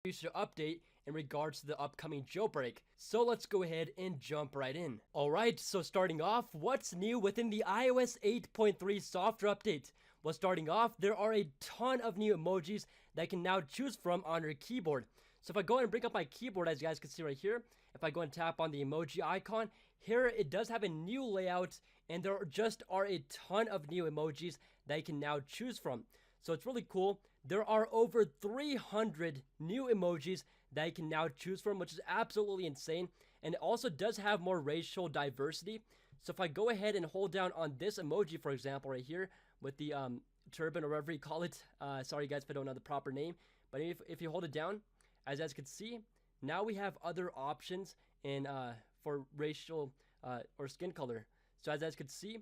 should update in regards to the upcoming jailbreak. So let's go ahead and jump right in. Alright, so starting off, what's new within the iOS 8.3 software update? Well, starting off, there are a ton of new emojis that you can now choose from on your keyboard. So if I go ahead and bring up my keyboard, as you guys can see right here, if I go and tap on the emoji icon, here it does have a new layout, and there just are a ton of new emojis that you can now choose from. So it's really cool. There are over 300 new emojis that you can now choose from, which is absolutely insane. And it also does have more racial diversity. So if I go ahead and hold down on this emoji, for example, right here with the turban or whatever you call it. Sorry guys if I don't know the proper name. But if you hold it down, as you guys can see, now we have other options in for racial or skin color. So as you guys can see,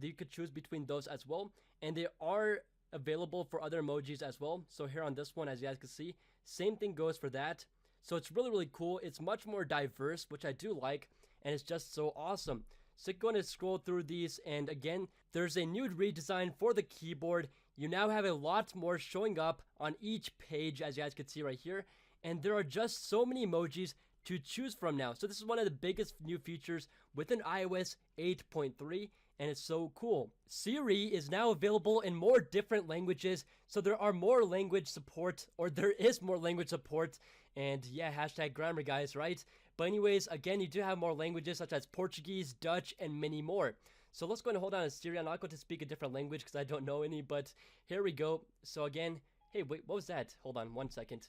you could choose between those as well. And they are available for other emojis as well. So here on this one, as you guys can see, same thing goes for that. So it's really cool. It's much more diverse, which I do like, and it's just so awesome. So going to scroll through these, and again, there's a new redesign for the keyboard. You now have a lot more showing up on each page, as you guys can see right here, and there are just so many emojis to choose from now. So this is one of the biggest new features within iOS 8.3, and it's so cool. Siri is now available in more different languages, so there are more language support, or there is more language support, and yeah, hashtag grammar guys, right? But anyways, again, you do have more languages such as Portuguese, Dutch, and many more. So let's go and hold on to Siri. I'm not going to speak a different language because I don't know any, but here we go. So again, hey, wait, what was that? Hold on one second.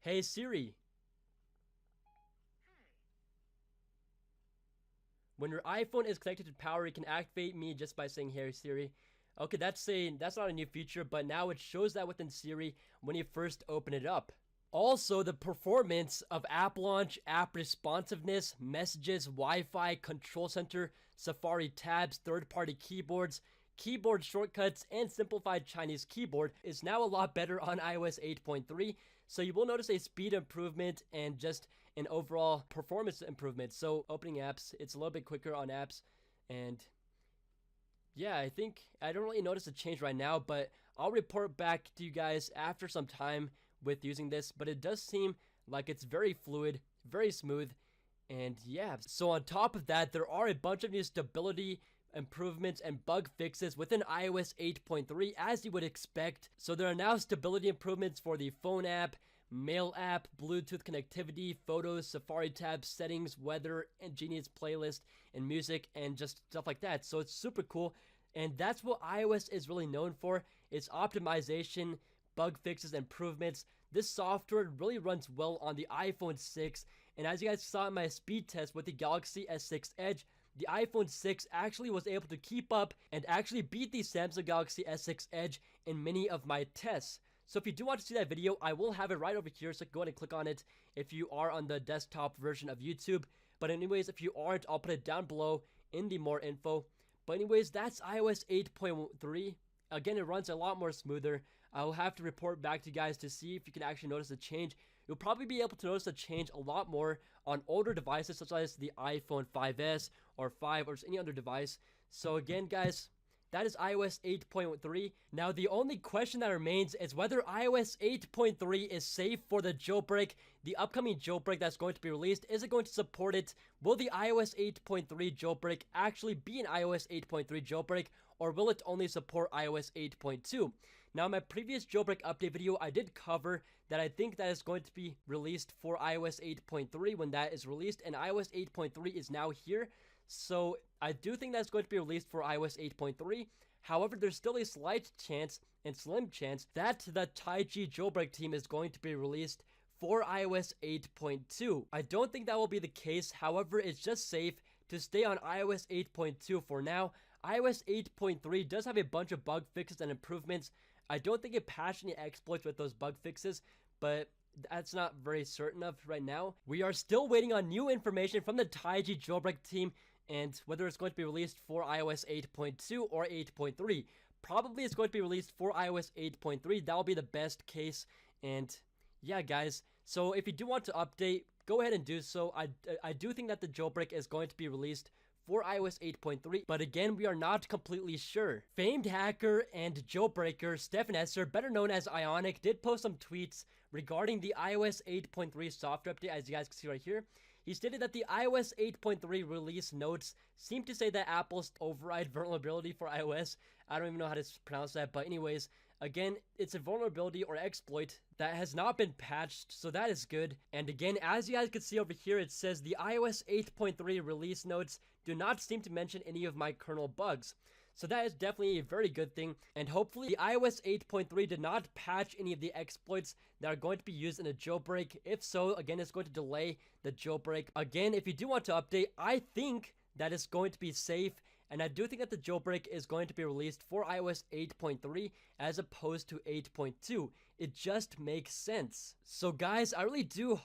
Hey Siri. When your iPhone is connected to power, you can activate me just by saying, "Hey Siri." Okay, that's not a new feature, but now it shows that within Siri when you first open it up. Also, the performance of App Launch, App Responsiveness, Messages, Wi-Fi, Control Center, Safari tabs, third-party keyboards, keyboard shortcuts, and simplified Chinese keyboard is now a lot better on iOS 8.3. So you will notice a speed improvement and just an overall performance improvement. So opening apps, it's a little bit quicker on apps. And yeah, I think I don't really notice a change right now, but I'll report back to you guys after some time with using this. But it does seem like it's very fluid, very smooth. And yeah, so on top of that, there are a bunch of new stability improvements and bug fixes within iOS 8.3, as you would expect. So there are now stability improvements for the phone app, mail app, Bluetooth connectivity, photos, Safari tabs, settings, weather, and Genius playlist, and music, and just stuff like that. So it's super cool, and that's what iOS is really known for. It's optimization, bug fixes, improvements. This software really runs well on the iPhone 6, and as you guys saw in my speed test with the Galaxy S6 Edge, the iPhone 6 actually was able to keep up and actually beat the Samsung Galaxy S6 Edge in many of my tests. So if you do want to see that video, I will have it right over here, so go ahead and click on it if you are on the desktop version of YouTube. But anyways, if you aren't, I'll put it down below in the more info. But anyways, that's iOS 8.3. Again, it runs a lot more smoother. I'll have to report back to you guys to see if you can actually notice a change. You'll probably be able to notice a change a lot more on older devices such as the iPhone 5S or 5 or any other device. So again, guys, that is iOS 8.3. Now, the only question that remains is whether iOS 8.3 is safe for the jailbreak, the upcoming jailbreak that's going to be released. Is it going to support it? Will the iOS 8.3 jailbreak actually be an iOS 8.3 jailbreak, or will it only support iOS 8.2? Now, in my previous jailbreak update video, I did cover that I think that is going to be released for iOS 8.3 when that is released, and iOS 8.3 is now here. So I do think that's going to be released for iOS 8.3. However, there's still a slight chance and slim chance that the Taiji jailbreak team is going to be released for iOS 8.2. I don't think that will be the case. However, it's just safe to stay on iOS 8.2 for now. iOS 8.3 does have a bunch of bug fixes and improvements. I don't think it patched any exploits with those bug fixes, but that's not very certain of right now. We are still waiting on new information from the Taiji jailbreak team and whether it's going to be released for iOS 8.2 or 8.3. Probably it's going to be released for iOS 8.3. That will be the best case. And yeah, guys, so if you do want to update, go ahead and do so. I do think that the jailbreak is going to be released for iOS 8.3, but again, we are not completely sure. Famed hacker and jailbreaker Stefan Esser, better known as Ionic, did post some tweets regarding the iOS 8.3 software update, as you guys can see right here. He stated that the iOS 8.3 release notes seem to say that Apple's override vulnerability for iOS, I don't even know how to pronounce that, but anyways, again, it's a vulnerability or exploit that has not been patched, so that is good. And again, as you guys can see over here, it says the iOS 8.3 release notes do not seem to mention any of my kernel bugs. So that is definitely a very good thing, and hopefully the iOS 8.3 did not patch any of the exploits that are going to be used in a jailbreak. If so, again, it's going to delay the jailbreak. Again, if you do want to update, I think that it's going to be safe, and I do think that the jailbreak is going to be released for iOS 8.3 as opposed to 8.2. It just makes sense. So guys, I really do